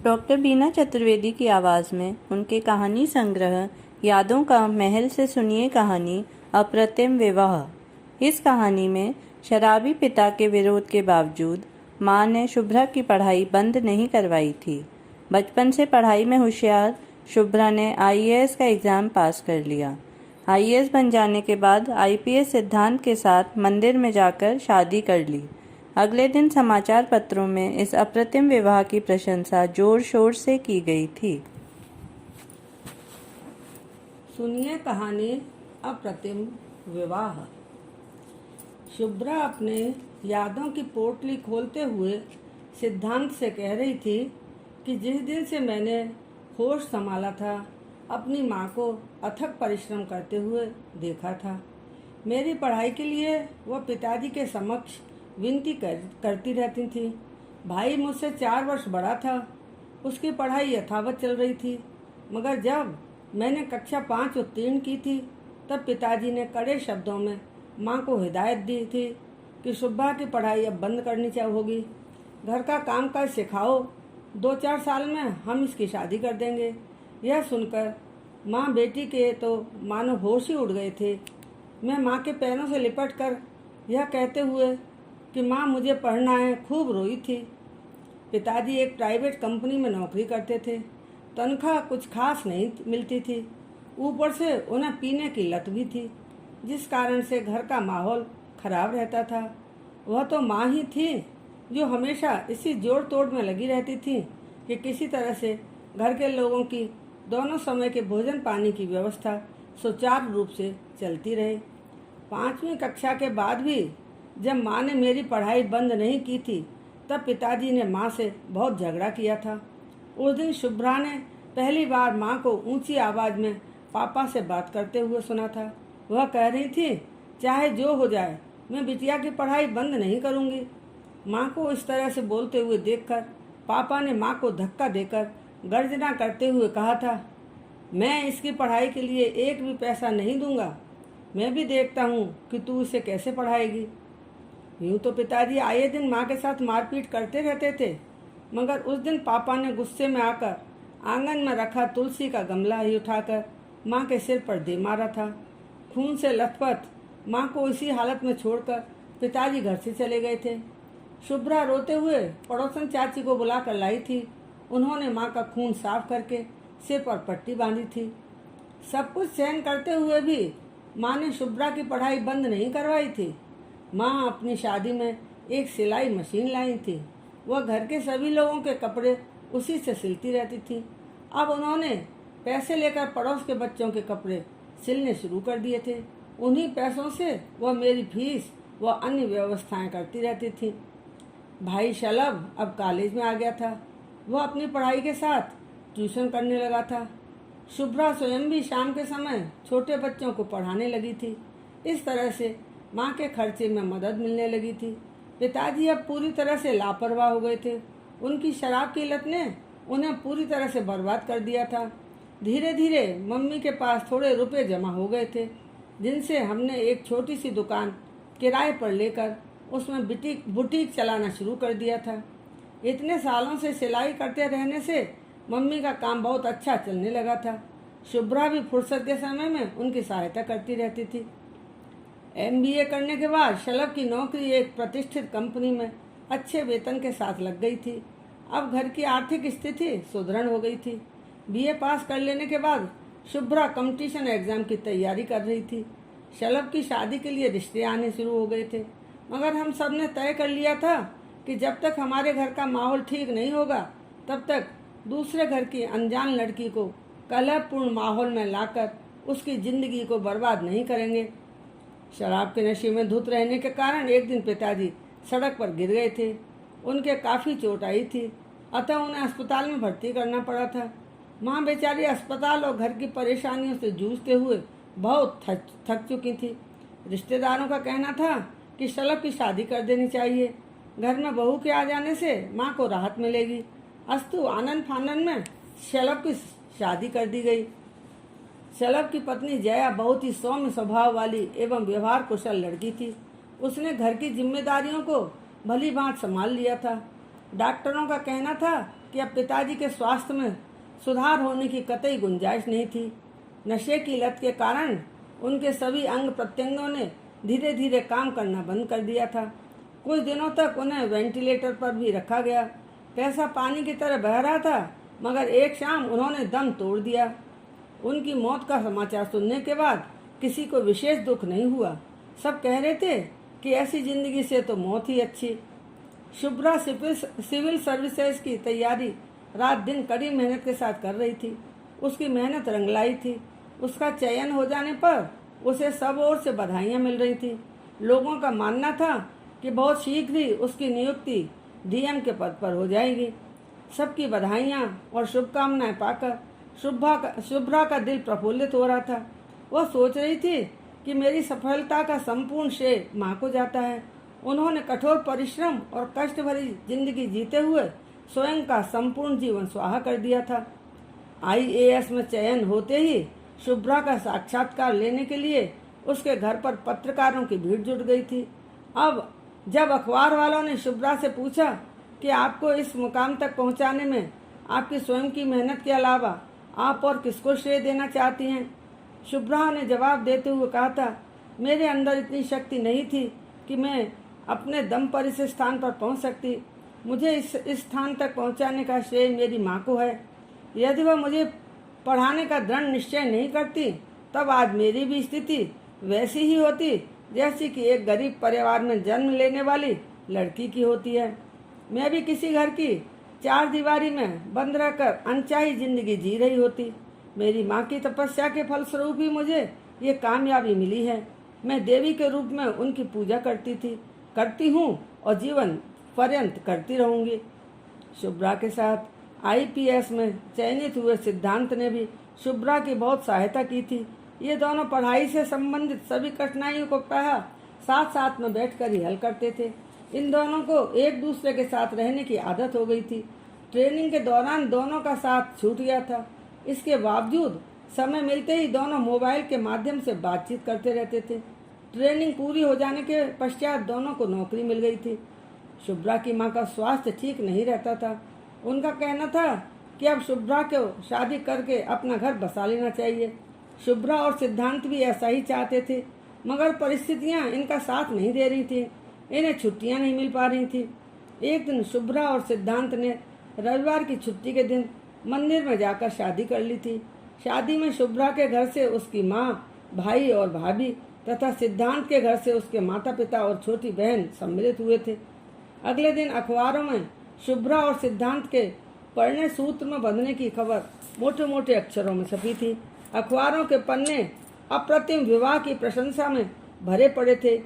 Doctor बीना चतुर्वेदी की आवाज़ में उनके कहानी संग्रह यादों का महल से सुनिए कहानी अप्रतिम विवाह। इस कहानी में शराबी पिता के विरोध के बावजूद माँ ने शुभ्रा की पढ़ाई बंद नहीं करवाई थी। बचपन से पढ़ाई में होशियार शुभ्रा ने आईएएस का एग्ज़ाम पास कर लिया। आईएएस बन जाने के बाद आईपीएस सिद्धांत के साथ मंदिर में जाकर शादी कर ली। अगले दिन समाचार पत्रों में इस अप्रतिम विवाह की प्रशंसा जोर शोर से की गई थी। सुनिए कहानी अप्रतिम विवाह। शुभ्रा अपने यादों की पोटली खोलते हुए सिद्धांत से कह रही थी कि जिस दिन से मैंने होश संभाला था, अपनी माँ को अथक परिश्रम करते हुए देखा था। मेरी पढ़ाई के लिए वह पिताजी के समक्ष विनती करती रहती थी। भाई मुझसे 4 वर्ष बड़ा था। उसकी पढ़ाई यथावत चल रही थी, मगर जब मैंने कक्षा 5 उत्तीर्ण की थी, तब पिताजी ने कड़े शब्दों में माँ को हिदायत दी थी कि शुभ्रा की पढ़ाई अब बंद करनी होगी। घर का काम काज सिखाओ, 2-4 साल में हम इसकी शादी कर देंगे। यह सुनकर माँ बेटी के तो मानो होश ही उड़ गए थे। मैं माँ के पैरों से लिपट कर यह कहते हुए कि माँ मुझे पढ़ना है, खूब रोई थी। पिताजी एक प्राइवेट कंपनी में नौकरी करते थे। तनख्वाह कुछ खास नहीं मिलती थी, ऊपर से उन्हें पीने की लत भी थी, जिस कारण से घर का माहौल खराब रहता था। वह तो माँ ही थी जो हमेशा इसी जोड़ तोड़ में लगी रहती थी कि किसी तरह से घर के लोगों की दोनों समय के भोजन पानी की व्यवस्था सुचारू रूप से चलती रहे। 5वीं कक्षा के बाद भी जब माँ ने मेरी पढ़ाई बंद नहीं की थी, तब पिताजी ने माँ से बहुत झगड़ा किया था। उस दिन शुभ्रा ने पहली बार माँ को ऊंची आवाज़ में पापा से बात करते हुए सुना था। वह कह रही थी, चाहे जो हो जाए, मैं बिटिया की पढ़ाई बंद नहीं करूँगी। माँ को इस तरह से बोलते हुए देखकर पापा ने माँ को धक्का देकर गर्जना करते हुए कहा था, मैं इसकी पढ़ाई के लिए एक भी पैसा नहीं दूंगा। मैं भी देखता हूँ कि तू इसे कैसे पढ़ाएगी। यूँ तो पिताजी आए दिन माँ के साथ मारपीट करते रहते थे, मगर उस दिन पापा ने गुस्से में आकर आंगन में रखा तुलसी का गमला ही उठाकर माँ के सिर पर दे मारा था। खून से लथपथ माँ को इसी हालत में छोड़कर पिताजी घर से चले गए थे। शुभ्रा रोते हुए पड़ोसन चाची को बुलाकर लाई थी। उन्होंने माँ का खून साफ करके सिर पर पट्टी बांधी थी। सब कुछ सहन करते हुए भी माँ ने शुभ्रा की पढ़ाई बंद नहीं करवाई थी। माँ अपनी शादी में एक सिलाई मशीन लाई थी। वह घर के सभी लोगों के कपड़े उसी से सिलती रहती थी। अब उन्होंने पैसे लेकर पड़ोस के बच्चों के कपड़े सिलने शुरू कर दिए थे। उन्हीं पैसों से वह मेरी फीस व अन्य व्यवस्थाएं करती रहती थी। भाई शलभ अब कॉलेज में आ गया था। वह अपनी पढ़ाई के साथ ट्यूशन करने लगा था। शुभ्रा स्वयं भी शाम के समय छोटे बच्चों को पढ़ाने लगी थी। इस तरह से माँ के खर्चे में मदद मिलने लगी थी। पिताजी अब पूरी तरह से लापरवाह हो गए थे। उनकी शराब की लत ने उन्हें पूरी तरह से बर्बाद कर दिया था। धीरे धीरे मम्मी के पास थोड़े रुपए जमा हो गए थे, जिनसे हमने एक छोटी सी दुकान किराए पर लेकर उसमें बुटीक चलाना शुरू कर दिया था। इतने सालों से सिलाई करते रहने से मम्मी का काम बहुत अच्छा चलने लगा था। शुभ्रा भी फुर्सत के समय में उनकी सहायता करती रहती थी। MBA करने के बाद शलभ की नौकरी एक प्रतिष्ठित कंपनी में अच्छे वेतन के साथ लग गई थी। अब घर की आर्थिक स्थिति सुदृढ़ हो गई थी। BA पास कर लेने के बाद शुभ्रा कंपटीशन एग्जाम की तैयारी कर रही थी। शलभ की शादी के लिए रिश्ते आने शुरू हो गए थे, मगर हम सब ने तय कर लिया था कि जब तक हमारे घर का माहौल ठीक नहीं होगा, तब तक दूसरे घर की अनजान लड़की को कलहपूर्ण माहौल में लाकर उसकी जिंदगी को बर्बाद नहीं करेंगे। शराब के नशे में धुत रहने के कारण एक दिन पिताजी सड़क पर गिर गए थे। उनके काफ़ी चोट आई थी, अतः उन्हें अस्पताल में भर्ती करना पड़ा था। माँ बेचारी अस्पताल और घर की परेशानियों से जूझते हुए बहुत थक चुकी थी। रिश्तेदारों का कहना था कि शलभ की शादी कर देनी चाहिए। घर में बहू के आ जाने से माँ को राहत मिलेगी। अस्तु आनंद फानंद में शलभ की शादी कर दी गई। शलभ की पत्नी जया बहुत ही सौम्य स्वभाव वाली एवं व्यवहार कुशल लड़की थी। उसने घर की जिम्मेदारियों को भली भांति संभाल लिया था। डॉक्टरों का कहना था कि अब पिताजी के स्वास्थ्य में सुधार होने की कतई गुंजाइश नहीं थी। नशे की लत के कारण उनके सभी अंग प्रत्यंगों ने धीरे धीरे काम करना बंद कर दिया था। कुछ दिनों तक उन्हें वेंटिलेटर पर भी रखा गया। पैसा पानी की तरह बह रहा था, मगर एक शाम उन्होंने दम तोड़ दिया। उनकी मौत का समाचार सुनने के बाद किसी को विशेष दुख नहीं हुआ। सब कह रहे थे कि ऐसी जिंदगी से तो मौत ही अच्छी। शुभ्रा सिविल सर्विसेज की तैयारी रात दिन कड़ी मेहनत के साथ कर रही थी। उसकी मेहनत रंग लाई थी। उसका चयन हो जाने पर उसे सब ओर से बधाइयां मिल रही थी। लोगों का मानना था कि बहुत शीघ्र ही उसकी नियुक्ति डीएम के पद पर हो जाएगी। सबकी बधाइयां और शुभकामनाएं पाकर शुभ्रा का दिल प्रफुल्लित हो रहा था। वह सोच रही थी कि मेरी सफलता का संपूर्ण श्रेय माँ को जाता है। उन्होंने कठोर परिश्रम और कष्ट भरी जिंदगी जीते हुए स्वयं का संपूर्ण जीवन स्वाहा कर दिया था। आईएएस में चयन होते ही शुभ्रा का साक्षात्कार लेने के लिए उसके घर पर पत्रकारों की भीड़ जुट गई थी। अब जब अखबार वालों ने शुभ्रा से पूछा कि आपको इस मुकाम तक पहुंचाने में आपकी स्वयं की मेहनत के अलावा आप और किसको श्रेय देना चाहती हैं, शुभ्रा ने जवाब देते हुए कहा था, मेरे अंदर इतनी शक्ति नहीं थी कि मैं अपने दम पर इस स्थान पर पहुंच सकती। मुझे इस स्थान तक पहुंचाने का श्रेय मेरी माँ को है। यदि वह मुझे पढ़ाने का दृढ़ निश्चय नहीं करती, तब आज मेरी भी स्थिति वैसी ही होती जैसी कि एक गरीब परिवार में जन्म लेने वाली लड़की की होती है। मैं भी किसी घर की चार दीवारी में बंद रहकर अनचाही जिंदगी जी रही होती। मेरी माँ की तपस्या के फलस्वरूप ही मुझे ये कामयाबी मिली है। मैं देवी के रूप में उनकी पूजा करती हूँ और जीवन पर्यंत करती रहूंगी। शुभ्रा के साथ आईपीएस में चयनित हुए सिद्धांत ने भी शुभ्रा की बहुत सहायता की थी। ये दोनों पढ़ाई से संबंधित सभी कठिनाइयों को प्रायः साथ साथ में बैठकर ही हल करते थे। इन दोनों को एक दूसरे के साथ रहने की आदत हो गई थी। ट्रेनिंग के दौरान दोनों का साथ छूट गया था। इसके बावजूद समय मिलते ही दोनों मोबाइल के माध्यम से बातचीत करते रहते थे। ट्रेनिंग पूरी हो जाने के पश्चात दोनों को नौकरी मिल गई थी। शुभ्रा की मां का स्वास्थ्य ठीक नहीं रहता था। उनका कहना था कि अब शुभ्रा को शादी करके अपना घर बसा लेना चाहिए। शुभ्रा और सिद्धांत भी ऐसा ही चाहते थे, मगर परिस्थितियां इनका साथ नहीं दे रही थी। इन्हें छुट्टियां नहीं मिल पा रही थी। एक दिन शुभ्रा और सिद्धांत ने रविवार की छुट्टी के दिन मंदिर में जाकर शादी कर ली थी। शादी में शुभ्रा के घर से उसकी माँ, भाई और भाभी तथा सिद्धांत के घर से उसके माता पिता और छोटी बहन सम्मिलित हुए थे। अगले दिन अखबारों में शुभ्रा और सिद्धांत के पढ़ने सूत्र में बंधने की खबर मोटे मोटे अक्षरों में छपी थी। अखबारों के पन्ने अप्रतिम विवाह की प्रशंसा में भरे पड़े थे।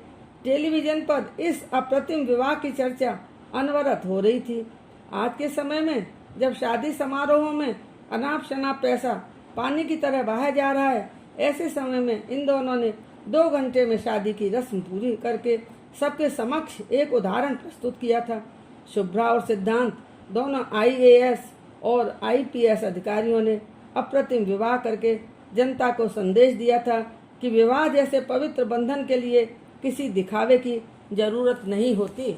टेलीविजन पर इस अप्रतिम विवाह की चर्चा अनवरत हो रही थी। आज के समय में जब शादी समारोहों में अनाप शनाप पैसा पानी की तरह बहाया जा रहा है, ऐसे समय में इन दोनों ने 2 घंटे में शादी की रस्म पूरी करके सबके समक्ष एक उदाहरण प्रस्तुत किया था। शुभ्रा और सिद्धांत दोनों आईएएस और आईपीएस अधिकारियों ने अप्रतिम विवाह करके जनता को संदेश दिया था कि विवाह जैसे पवित्र बंधन के लिए किसी दिखावे की जरूरत नहीं होती।